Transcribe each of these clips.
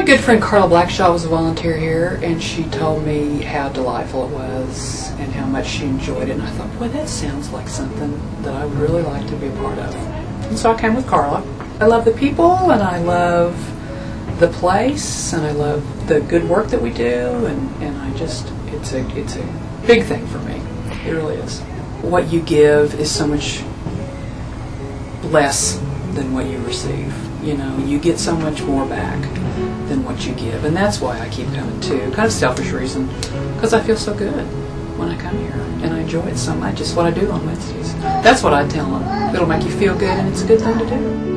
My good friend Carla Blackshaw was a volunteer here, and she told me how delightful it was and how much she enjoyed it. And I thought, boy, that sounds like something that I would really like to be a part of. And so I came with Carla. I love the people, and I love the place, and I love the good work that we do, and I just, it's a big thing for me. It really is. What you give is so much less than what you receive. You know, you get so much more back than what you give, and that's why I keep coming too. Kind of selfish reason, because I feel so good when I come here, and I enjoy it so much. It's what I do on Wednesdays. That's what I tell them. It'll make you feel good, and it's a good thing to do.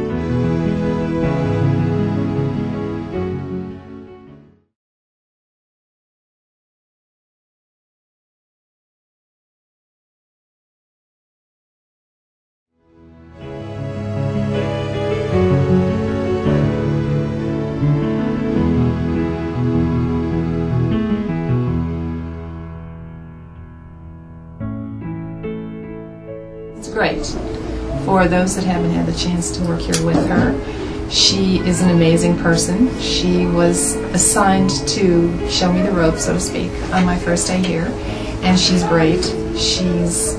Great. For those that haven't had the chance to work here with her, she is an amazing person. She was assigned to show me the ropes, so to speak, on my first day here, and she's great. She's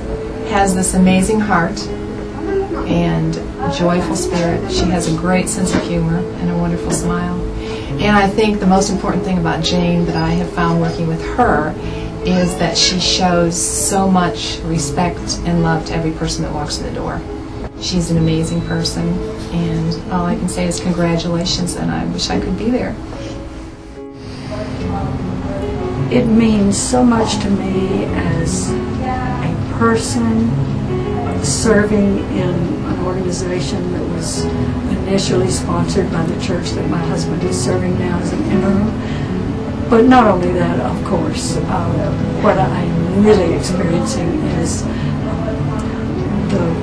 has this amazing heart and joyful spirit. She has a great sense of humor and a wonderful smile. And I think the most important thing about Jane that I have found working with her is that she shows so much respect and love to every person that walks in the door. She's an amazing person, and all I can say is congratulations, and I wish I could be there. It means so much to me as a person serving in an organization that was initially sponsored by the church that my husband is serving now as an interim. But not only that, of course, what I'm really experiencing is the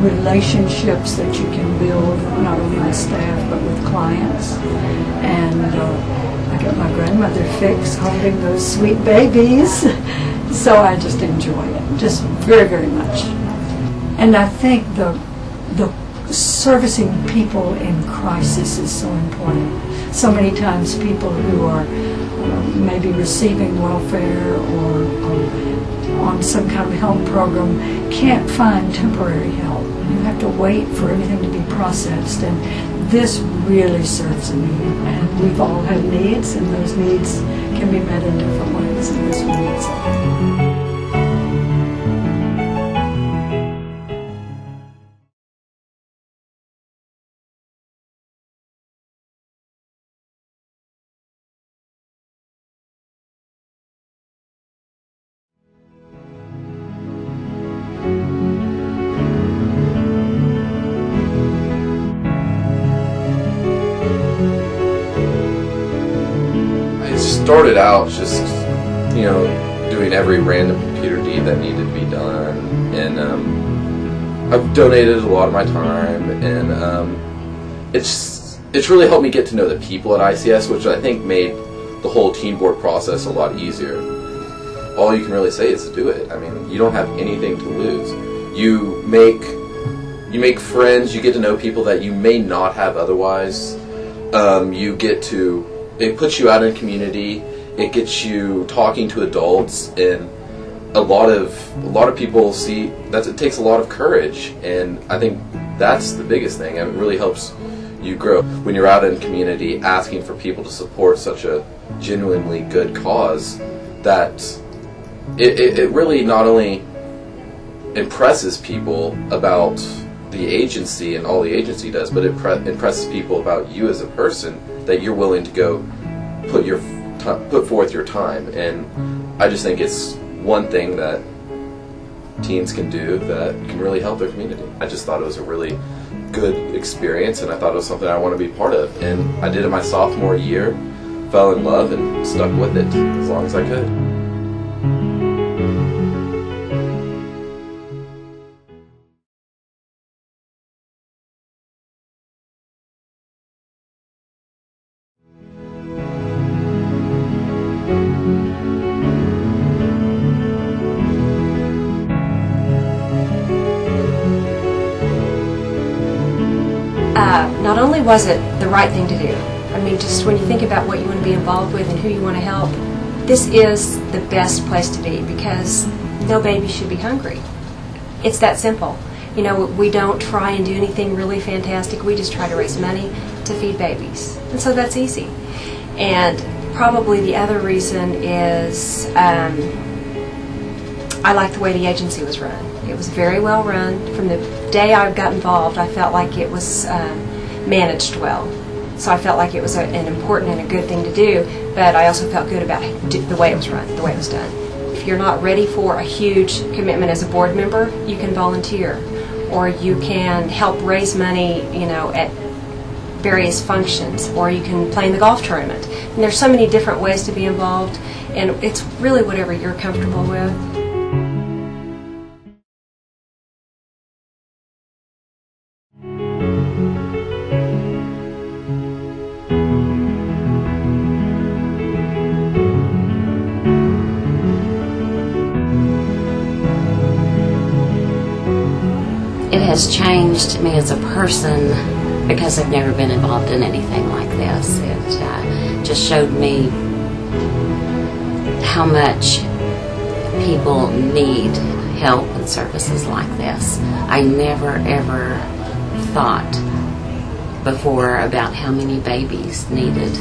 relationships that you can build, not only with staff, but with clients. And I got my grandmother fixed holding those sweet babies, so I just enjoy it, just very, very much. And I think the servicing people in crisis is so important. So many times people who are maybe receiving welfare or on some kind of help program can't find temporary help. You have to wait for everything to be processed, and this really serves a need. And we've all had needs, and those needs can be met in different ways, and this one needs it. Started out just, you know, doing every random computer deed that needed to be done, and I've donated a lot of my time, and it's really helped me get to know the people at ICS, which I think made the whole team board process a lot easier. All you can really say is to do it. I mean, you don't have anything to lose. You make friends, you get to know people that you may not have otherwise. It puts you out in community. It gets you talking to adults, and a lot of people see that it takes a lot of courage, and I think that's the biggest thing. And it really helps you grow when you're out in community, asking for people to support such a genuinely good cause. That it really not only impresses people about the agency and all the agency does, but it impresses people about you as a person, that you're willing to go put forth your time. And I just think it's one thing that teens can do that can really help their community. I just thought it was a really good experience, and I thought it was something I want to be part of. And I did it my sophomore year, fell in love, and stuck with it as long as I could. Not only was it the right thing to do, mean, just when you think about what you want to be involved with and who you want to help, this is the best place to be, because no baby should be hungry. It's that simple. You know, we don't try and do anything really fantastic. We just try to raise money to feed babies. And so that's easy. And probably the other reason is I like the way the agency was run. It was very well run. From the day I got involved, I felt like it was managed well. So I felt like it was an important and a good thing to do, but I also felt good about the way it was run, the way it was done. If you're not ready for a huge commitment as a board member, you can volunteer, or you can help raise money, you know, at various functions, or you can play in the golf tournament. And there's so many different ways to be involved, and it's really whatever you're comfortable with. It has changed me as a person because I've never been involved in anything like this. It just showed me how much people need help and services like this. I never ever thought before about how many babies needed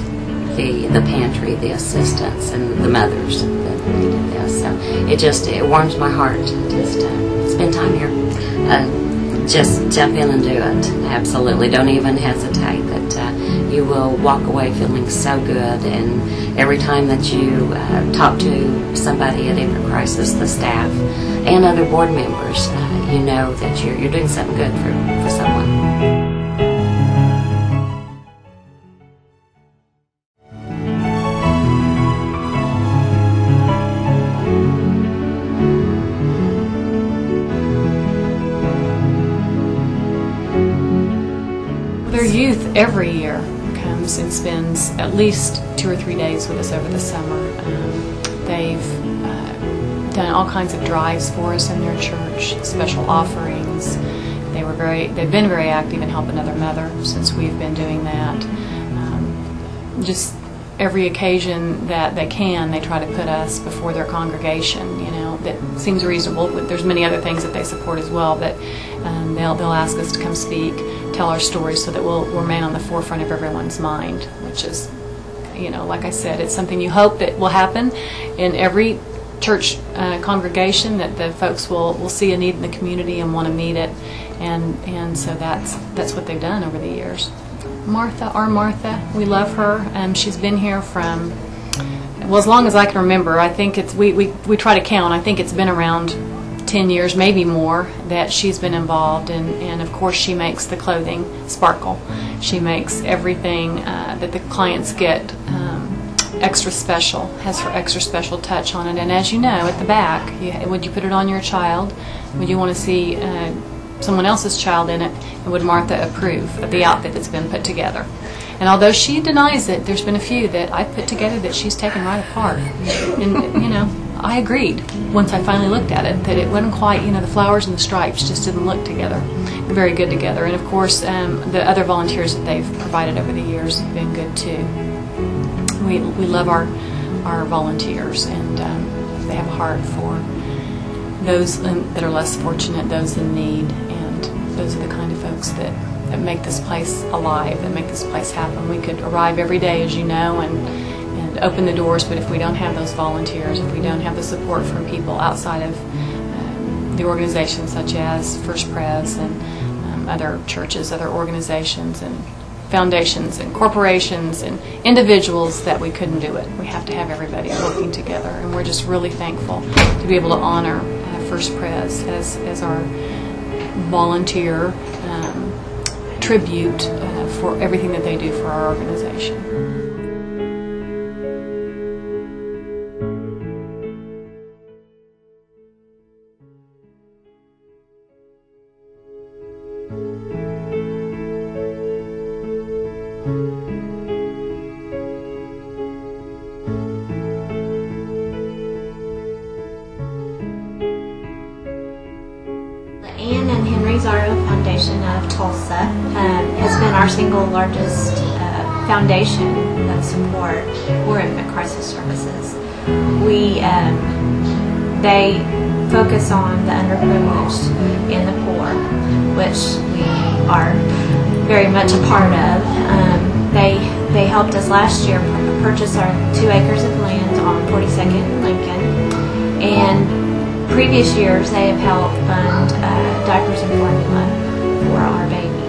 the pantry, the assistance, and the mothers that needed this. So it warms my heart to spend time here. Just jump in and do it. Absolutely. Don't even hesitate. That you will walk away feeling so good, and every time that you talk to somebody at Infant Crisis, the staff, and other board members, you know that you're doing something good for someone. Their youth every year comes and spends at least 2 or 3 days with us over the summer. They've done all kinds of drives for us in their church, special offerings. They've been very active in helping another mother since we've been doing that. Just every occasion that they can, they try to put us before their congregation. You know, that seems reasonable. There's many other things that they support as well, but they'll ask us to come speak, tell our stories, so that we'll remain on the forefront of everyone's mind, which is, you know, like I said, it's something you hope that will happen in every church congregation, that the folks will see a need in the community and want to meet it, and so that's what they've done over the years. Our Martha, we love her. She's been here from, well, as long as I can remember. I think we try to count. I think it's been around 10 years, maybe more, that she's been involved, and of course she makes the clothing sparkle. She makes everything that the clients get extra special, has her extra special touch on it. And as you know, at the back, would you put it on your child? Would you want to see someone else's child in it? And would Martha approve of the outfit that's been put together? And although she denies it, there's been a few that I've put together that she's taken right apart. And, you know, I agreed once I finally looked at it that it wasn't quite, you know, the flowers and the stripes just didn't look together, very good together. And of course, the other volunteers that they've provided over the years have been good too. We love our volunteers, and they have a heart for those that are less fortunate, those in need, and those are the kind of folks that make this place alive, that make this place happen. We could arrive every day, as you know, and open the doors, but if we don't have those volunteers, if we don't have the support from people outside of the organizations such as First Pres and other churches, other organizations and foundations and corporations and individuals, that we couldn't do it. We have to have everybody working together, and we're just really thankful to be able to honor First Pres as our volunteer tribute for everything that they do for our organization. Ann and Henry Zarro Foundation of Tulsa has been our single largest foundation support for infant crisis services. They focus on the underprivileged and the poor, which we are very much a part of. They helped us last year purchase our 2 acres of land on 42nd and Lincoln, and previous years they have helped fund diapers and formula for our babies.